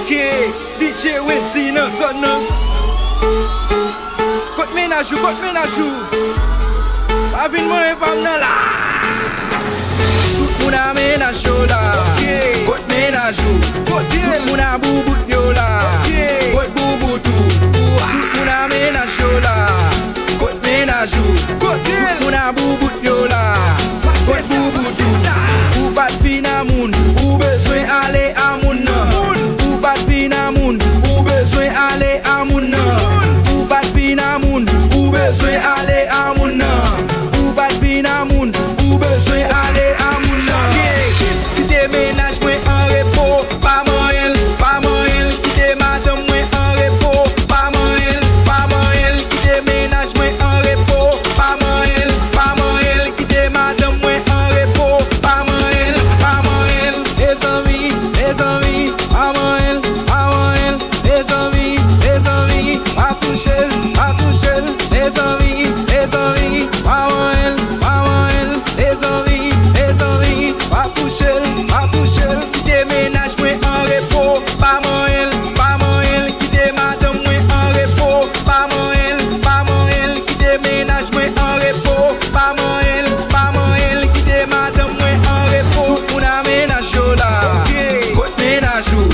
Ok, DJ Wendy nan zon nan. Kote menajou, kote menajou. Pa vin mwen fam nan la. Tout moun a menajou la. Kote menajou. Tout moun a boubout yo la. Kote bouboutou. Tout moun a menajou la. Kote menajou. Tout moun a boubout yo la. Kote bouboutou. Ou bat fin a moun, ou bezwen ale a moun nan. Ou bat fin a moun, ou bezwen ale a moun nan. Ou bat fin a moun, ou bezwen ale a moun nan. Ou bat fin a moun, ou bezwen ale a moun nan. Kite menaj mwen an repo, pa man el, kite madam mwen an repo, pa man el, kite menaj mwen an repo, pa man el, kite madam mwen an repo, pa man el. Les amis, pa man el, les amis, pa touche, les amis, pa man el, les amis, pa touche, kite menaj mwen an repo, pa man el, kite madam mwen an repo, pa man el, kite menaj mwen an repo, pa man el, kite madam mwen an repo. Moun a menajou la, kote menajou,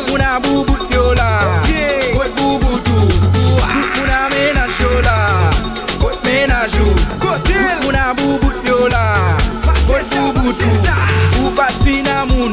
moun a boubout yo la, kote bouboutou. Moun a menajou la, kote menajou, moun a boubout yo la, kote bouboutou. Ou bat fin a moun,